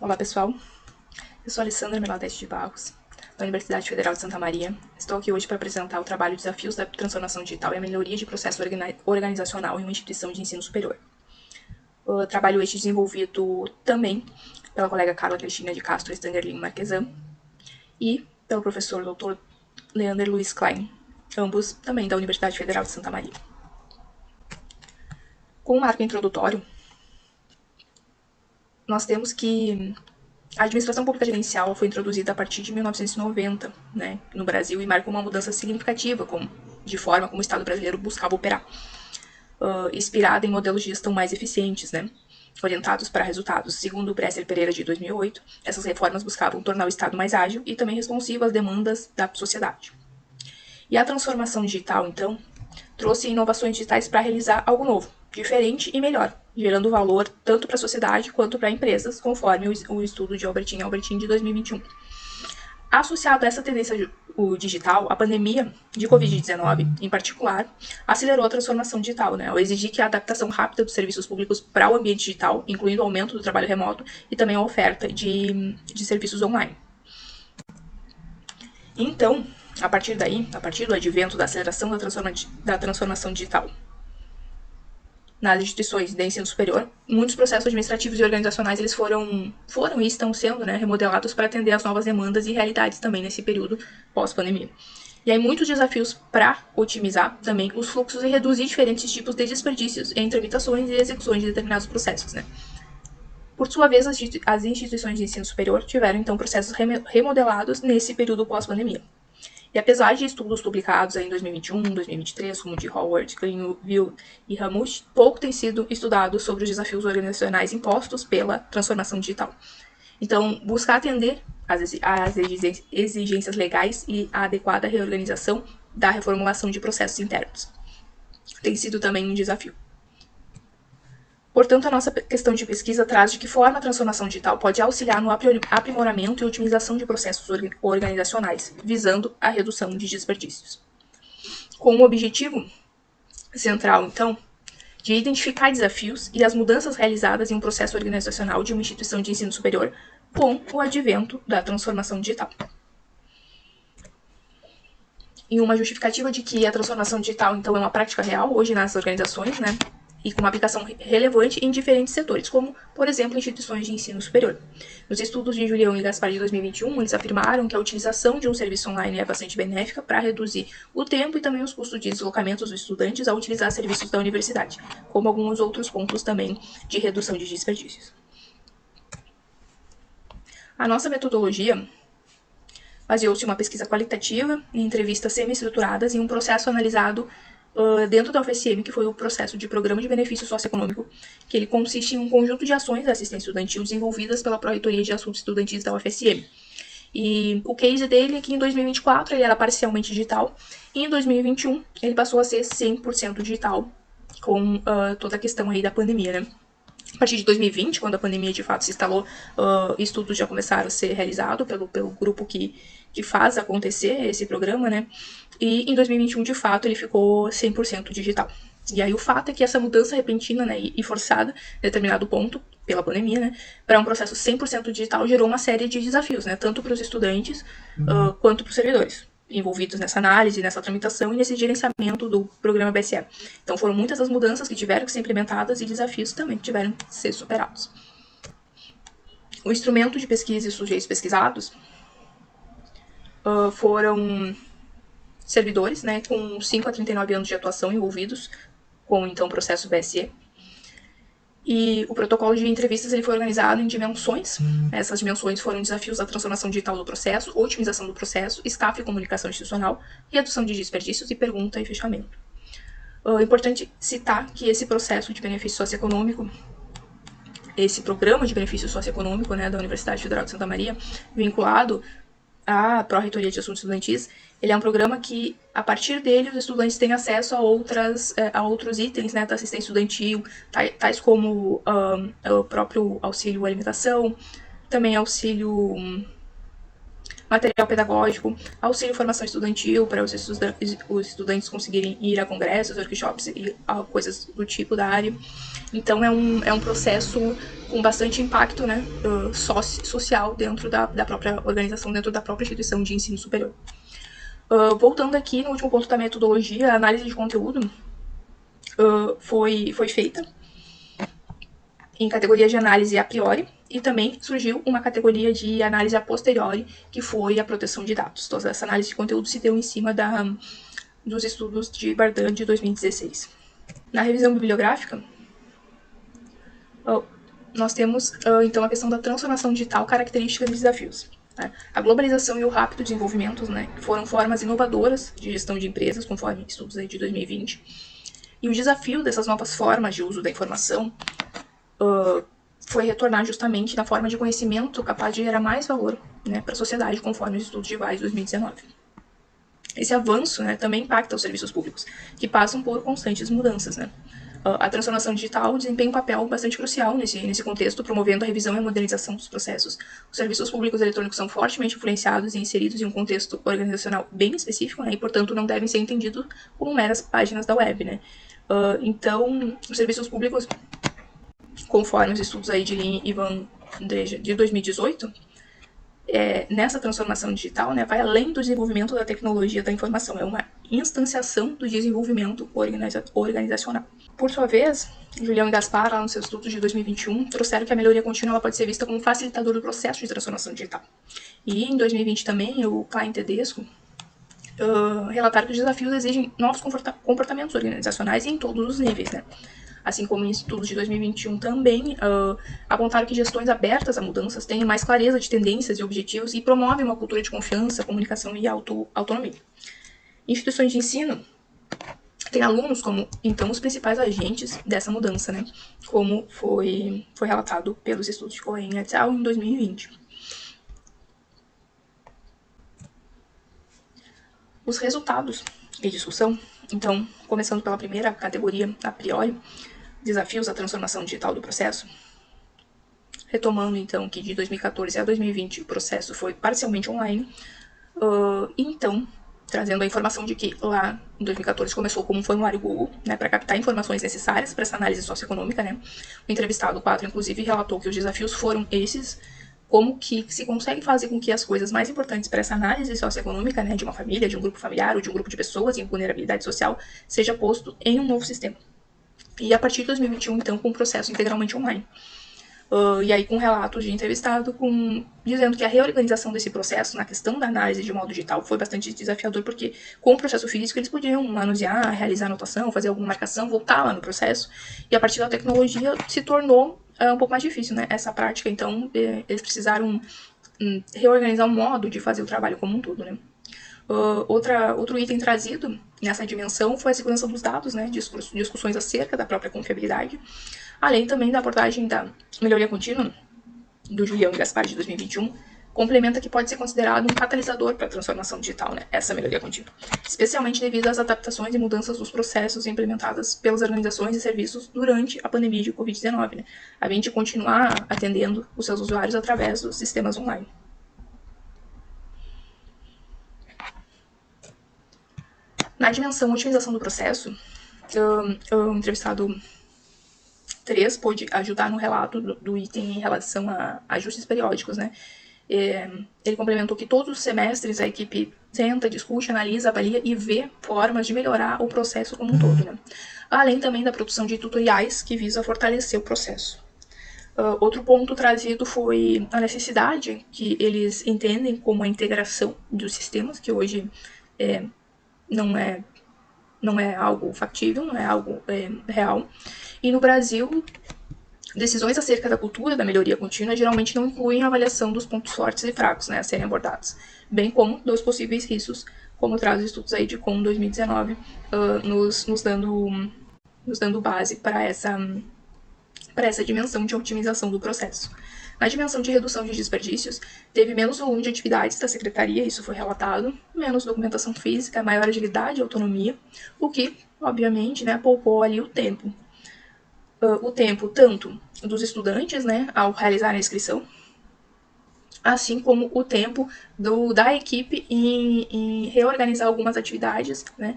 Olá pessoal, eu sou Alessandra Meladete de Barros, da Universidade Federal de Santa Maria. Estou aqui hoje para apresentar o trabalho Desafios da Transformação Digital e a Melhoria de Processo Organizacional em uma Instituição de Ensino Superior. O trabalho este desenvolvido também pela colega Carla Cristina de Castro Stangerlin Marquesan e pelo professor Dr. Leander Luiz Klein, ambos também da Universidade Federal de Santa Maria. Com um marco introdutório, nós temos que a administração pública gerencial foi introduzida a partir de 1990, no Brasil, e marca uma mudança significativa de forma como o Estado brasileiro buscava operar, inspirada em modelos de gestão mais eficientes, orientados para resultados. Segundo o Bresser Pereira de 2008, essas reformas buscavam tornar o Estado mais ágil e também responsivo às demandas da sociedade. E a transformação digital, então, trouxe inovações digitais para realizar algo novo, diferente e melhor, gerando valor tanto para a sociedade quanto para empresas, conforme o estudo de Albertin e Albertin de 2021. Associado a essa tendência digital, a pandemia de Covid-19, em particular, acelerou a transformação digital, ao exigir que a adaptação rápida dos serviços públicos para o ambiente digital, incluindo o aumento do trabalho remoto e também a oferta de serviços online. Então, a partir do advento da aceleração da transformação digital nas instituições de ensino superior, muitos processos administrativos e organizacionais eles foram e estão sendo remodelados para atender às novas demandas e realidades também nesse período pós-pandemia. E aí muitos desafios para otimizar também os fluxos e reduzir diferentes tipos de desperdícios em tramitações e execuções de determinados processos. Por sua vez, as instituições de ensino superior tiveram então processos remodelados nesse período pós-pandemia. E apesar de estudos publicados em 2021, 2023, como de Howard, Greenville e Ramush, pouco tem sido estudado sobre os desafios organizacionais impostos pela transformação digital. Então, buscar atender às exigências legais e a adequada reorganização da reformulação de processos internos tem sido também um desafio. Portanto, a nossa questão de pesquisa traz de que forma a transformação digital pode auxiliar no aprimoramento e otimização de processos organizacionais, visando a redução de desperdícios. Com o objetivo central, então, de identificar desafios e as mudanças realizadas em um processo organizacional de uma instituição de ensino superior com o advento da transformação digital. E uma justificativa de que a transformação digital, então, é uma prática real hoje nas organizações, e com uma aplicação relevante em diferentes setores, como, por exemplo, instituições de ensino superior. Nos estudos de Julião e Gaspar de 2021, eles afirmaram que a utilização de um serviço online é bastante benéfica para reduzir o tempo e também os custos de deslocamento dos estudantes ao utilizar serviços da universidade, como alguns outros pontos também de redução de desperdícios. A nossa metodologia baseou-se em uma pesquisa qualitativa, em entrevistas semi-estruturadas e um processo analisado dentro da UFSM, que foi o processo de Programa de Benefício Socioeconômico, que ele consiste em um conjunto de ações de assistência estudantil desenvolvidas pela Pró-Reitoria de Assuntos Estudantis da UFSM. E o case dele é que em 2024 ele era parcialmente digital, e em 2021 ele passou a ser 100% digital, com toda a questão aí da pandemia, A partir de 2020, quando a pandemia de fato se instalou, estudos já começaram a ser realizados pelo grupo que faz acontecer esse programa, E em 2021, de fato, ele ficou 100% digital. E aí o fato é que essa mudança repentina, e forçada, em determinado ponto, pela pandemia, para um processo 100% digital, gerou uma série de desafios, tanto para os estudantes quanto para os servidores envolvidos nessa análise, nessa tramitação e nesse gerenciamento do programa BSE. Então foram muitas as mudanças que tiveram que ser implementadas e desafios também que tiveram que ser superados. O instrumento de pesquisa e os sujeitos pesquisados foram servidores, com 5 a 39 anos de atuação envolvidos com, então, o processo BSE. E o protocolo de entrevistas ele foi organizado em dimensões. Essas dimensões foram desafios da transformação digital do processo, otimização do processo, staff e comunicação institucional, redução de desperdícios e pergunta e fechamento. É importante citar que esse processo de benefício socioeconômico, esse programa de benefício socioeconômico da Universidade Federal de Santa Maria, vinculado à Pró-Reitoria de Assuntos Estudantis, ele é um programa que, a partir dele, os estudantes têm acesso a outros itens da assistência estudantil, tais como o próprio auxílio alimentação, também auxílio material pedagógico, auxílio formação estudantil para os estudantes conseguirem ir a congressos, workshops e coisas do tipo da área. Então é um processo com bastante impacto, né, social dentro da própria organização, dentro da própria instituição de ensino superior. Voltando aqui no último ponto da metodologia, a análise de conteúdo foi feita em categoria de análise a priori, e também surgiu uma categoria de análise a posteriori, que foi a proteção de dados. Então, essa análise de conteúdo se deu em cima dos estudos de Bardan de 2016. Na revisão bibliográfica, nós temos, então, a questão da transformação digital, características e desafios. Né? A globalização e o rápido desenvolvimento, né, foram formas inovadoras de gestão de empresas, conforme estudos aí de 2020. E o desafio dessas novas formas de uso da informação foi retornar justamente na forma de conhecimento capaz de gerar mais valor, né, para a sociedade, conforme os estudos de VAI de 2019. Esse avanço, né, também impacta os serviços públicos, que passam por constantes mudanças. Né? A transformação digital desempenha um papel bastante crucial nesse contexto, promovendo a revisão e a modernização dos processos. Os serviços públicos eletrônicos são fortemente influenciados e inseridos em um contexto organizacional bem específico, né, e, portanto, não devem ser entendidos como meras páginas da web. Né? Então, os serviços públicos, conforme os estudos aí de Lin e Van Dreja de 2018, nessa transformação digital, né, vai além do desenvolvimento da tecnologia da informação, é uma instanciação do desenvolvimento organizacional. Por sua vez, Julião e Gaspar, lá nos seus estudos de 2021, trouxeram que a melhoria contínua ela pode ser vista como um facilitador do processo de transformação digital. E em 2020 também, o Klein e Tedesco relataram que os desafios exigem novos comportamentos organizacionais em todos os níveis, né? Assim como em estudos de 2021 também apontaram que gestões abertas a mudanças têm mais clareza de tendências e objetivos e promovem uma cultura de confiança, comunicação e autonomia. Instituições de ensino têm alunos como, então, os principais agentes dessa mudança, né? Como foi relatado pelos estudos de Cohen et al. Em 2020. Os resultados e discussão, então, começando pela primeira categoria, a priori, desafios à transformação digital do processo. Retomando, então, que de 2014 a 2020 o processo foi parcialmente online. Então, trazendo a informação de que lá em 2014 começou como um formulário Google, né, para captar informações necessárias para essa análise socioeconômica. Né. O entrevistado 4, inclusive, relatou que os desafios foram esses, como que se consegue fazer com que as coisas mais importantes para essa análise socioeconômica, né, de uma família, de um grupo familiar ou de um grupo de pessoas em vulnerabilidade social, seja posto em um novo sistema. E a partir de 2021, então, com um processo integralmente online. E aí com relatos de entrevistado dizendo que a reorganização desse processo na questão da análise de modo digital foi bastante desafiador, porque com o processo físico eles podiam manusear, realizar anotação, fazer alguma marcação, voltar lá no processo, e a partir da tecnologia se tornou um pouco mais difícil, né, essa prática. Então eles precisaram reorganizar o modo de fazer o trabalho como um todo, né. Outro item trazido nessa dimensão foi a segurança dos dados, né, discussões acerca da própria confiabilidade, além também da abordagem da melhoria contínua do Julião e Gaspar de 2021, complementa que pode ser considerado um catalisador para a transformação digital, né, essa melhoria contínua, especialmente devido às adaptações e mudanças dos processos implementadas pelas organizações e serviços durante a pandemia de Covid-19, né, a fim de continuar atendendo os seus usuários através dos sistemas online. Na dimensão otimização do processo, o entrevistado 3 pôde ajudar no relato do item em relação a ajustes periódicos, né? Ele complementou que todos os semestres a equipe senta, discute, analisa, avalia e vê formas de melhorar o processo como um todo, né? Além também da produção de tutoriais que visa fortalecer o processo. Outro ponto trazido foi a necessidade que eles entendem como a integração dos sistemas, que hoje não é algo factível, não é algo real. E no Brasil, decisões acerca da cultura da melhoria contínua geralmente não incluem a avaliação dos pontos fortes e fracos, né, a serem abordados, bem como dos possíveis riscos, como traz os estudos aí de COM 2019, nos dando base para essa dimensão de otimização do processo. Na dimensão de redução de desperdícios, teve menos volume de atividades da secretaria, isso foi relatado, menos documentação física, maior agilidade e autonomia, o que, obviamente, né, poupou ali o tempo. O tempo tanto dos estudantes, né, ao realizar a inscrição, assim como o tempo da equipe em reorganizar algumas atividades, né,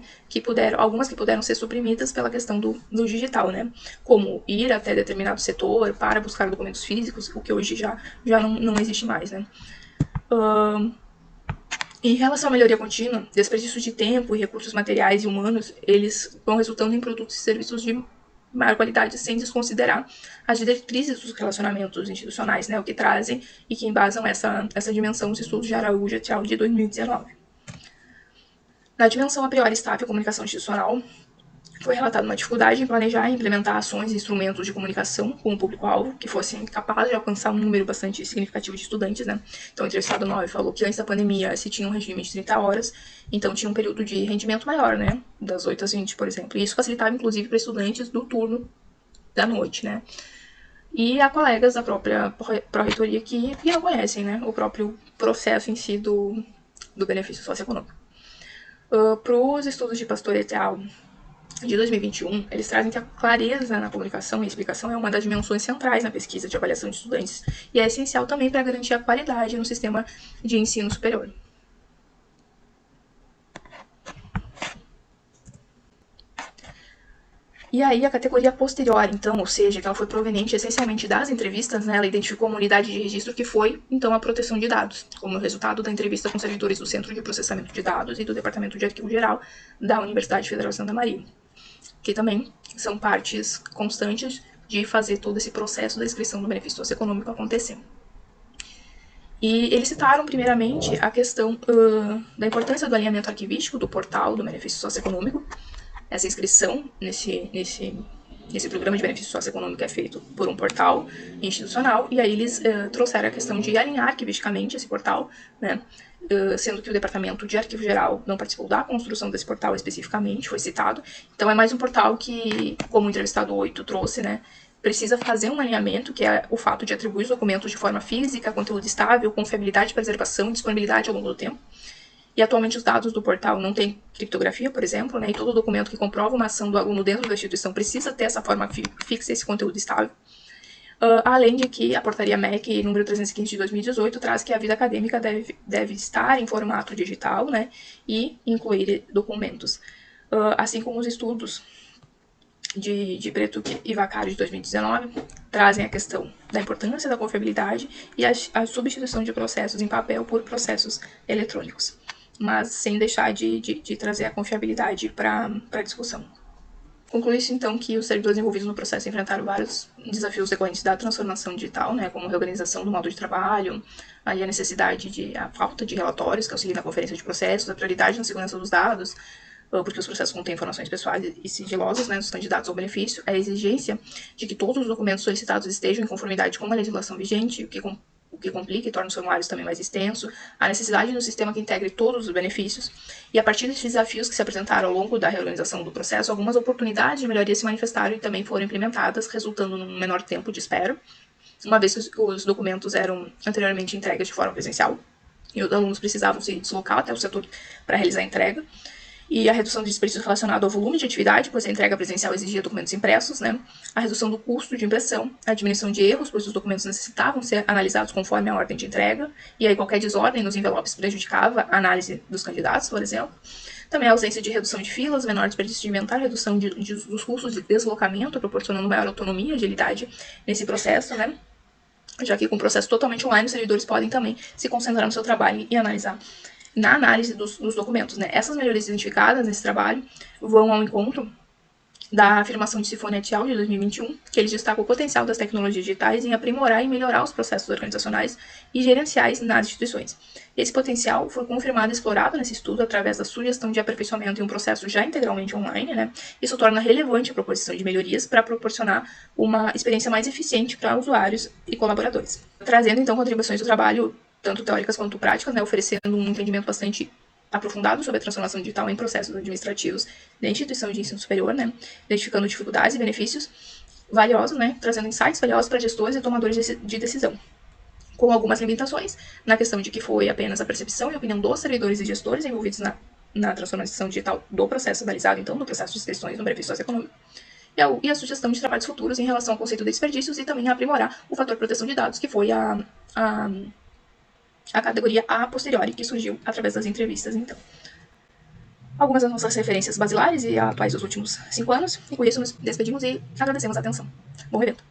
algumas que puderam ser suprimidas pela questão do digital, né, como ir até determinado setor para buscar documentos físicos, o que hoje já não existe mais, né. Em relação à melhoria contínua, desperdícios de tempo e recursos materiais e humanos, eles vão resultando em produtos e serviços de maior qualidade, sem desconsiderar as diretrizes dos relacionamentos institucionais, né, o que trazem e que embasam essa dimensão dos estudos de Araújo et al. De 2019. Na dimensão a priori estável, comunicação institucional, foi relatada uma dificuldade em planejar e implementar ações e instrumentos de comunicação com o público-alvo que fossem capazes de alcançar um número bastante significativo de estudantes, né? Então, o entrevistado 9 falou que antes da pandemia se tinha um regime de 30 horas, então tinha um período de rendimento maior, né? Das 8 às 20, por exemplo. E isso facilitava, inclusive, para estudantes do turno da noite, né? E há colegas da própria pró-reitoria que não conhecem, né? O próprio processo em si do benefício socioeconômico. Para os estudos de Pastor et al. De 2021, eles trazem que a clareza na comunicação e explicação é uma das dimensões centrais na pesquisa de avaliação de estudantes e é essencial também para garantir a qualidade no sistema de ensino superior. E aí a categoria posterior, então, ou seja, que ela foi proveniente essencialmente das entrevistas, né, ela identificou uma unidade de registro que foi, então, a proteção de dados, como resultado da entrevista com servidores do Centro de Processamento de Dados e do Departamento de Arquivo Geral da Universidade Federal de Santa Maria, que também são partes constantes de fazer todo esse processo da inscrição do benefício socioeconômico acontecer. E eles citaram, primeiramente, a questão da importância do alinhamento arquivístico do portal do benefício socioeconômico. Essa inscrição nesse programa de benefício socioeconômico é feito por um portal institucional, e aí eles trouxeram a questão de alinhar arquivisticamente esse portal, né, sendo que o Departamento de Arquivo Geral não participou da construção desse portal especificamente, foi citado. Então é mais um portal que, como o entrevistado 8 trouxe, né, precisa fazer um alinhamento, que é o fato de atribuir os documentos de forma física, conteúdo estável, confiabilidade, preservação e disponibilidade ao longo do tempo. E atualmente os dados do portal não têm criptografia, por exemplo, né, e todo documento que comprova uma ação do aluno dentro da instituição precisa ter essa forma fixa, esse conteúdo estável. Além de que a portaria MEC número 315 de 2018 traz que a vida acadêmica deve estar em formato digital, né, e incluir documentos. Assim como os estudos de Preto e Vaccari de 2019 trazem a questão da importância da confiabilidade e a substituição de processos em papel por processos eletrônicos, mas sem deixar de trazer a confiabilidade para a discussão. Conclui-se, então, que os servidores envolvidos no processo enfrentaram vários desafios decorrentes da transformação digital, né, como a reorganização do modo de trabalho, aí a falta de relatórios que auxiliam na conferência de processos, a prioridade na segurança dos dados, porque os processos contêm informações pessoais e sigilosas, né, dos candidatos ao benefício, a exigência de que todos os documentos solicitados estejam em conformidade com a legislação vigente, o que complica e torna os formulários também mais extensos, a necessidade de um sistema que integre todos os benefícios, e a partir desses desafios que se apresentaram ao longo da reorganização do processo, algumas oportunidades de melhoria se manifestaram e também foram implementadas, resultando num menor tempo de espera, uma vez que os documentos eram anteriormente entregues de forma presencial, e os alunos precisavam se deslocar até o setor para realizar a entrega, e a redução de desperdício relacionado ao volume de atividade, pois a entrega presencial exigia documentos impressos, né? A redução do custo de impressão, a diminuição de erros, pois os documentos necessitavam ser analisados conforme a ordem de entrega, e aí qualquer desordem nos envelopes prejudicava a análise dos candidatos, por exemplo. Também a ausência de redução de filas, menor desperdício de inventário, redução dos custos de deslocamento, proporcionando maior autonomia e agilidade nesse processo, né? Já que com o processo totalmente online, os servidores podem também se concentrar no seu trabalho e analisar na análise dos documentos, né? Essas melhorias identificadas nesse trabalho vão ao encontro da afirmação de Sifone et al. De 2021, que eles destacam o potencial das tecnologias digitais em aprimorar e melhorar os processos organizacionais e gerenciais nas instituições. Esse potencial foi confirmado e explorado nesse estudo através da sugestão de aperfeiçoamento em um processo já integralmente online, né? Isso torna relevante a proposição de melhorias para proporcionar uma experiência mais eficiente para usuários e colaboradores. Trazendo, então, contribuições do trabalho tanto teóricas quanto práticas, né, oferecendo um entendimento bastante aprofundado sobre a transformação digital em processos administrativos da instituição de ensino superior, né, identificando dificuldades e benefícios valiosos, né, trazendo insights valiosos para gestores e tomadores de decisão, com algumas limitações na questão de que foi apenas a percepção e opinião dos servidores e gestores envolvidos na transformação digital do processo analisado, então, no processo de inscrições no benefício socioeconômico, e a sugestão de trabalhos futuros em relação ao conceito de desperdícios e também a aprimorar o fator proteção de dados, que foi a categoria a posteriori, que surgiu através das entrevistas, então. Algumas das nossas referências basilares e atuais dos últimos 5 anos, e com isso nos despedimos e agradecemos a atenção. Bom evento!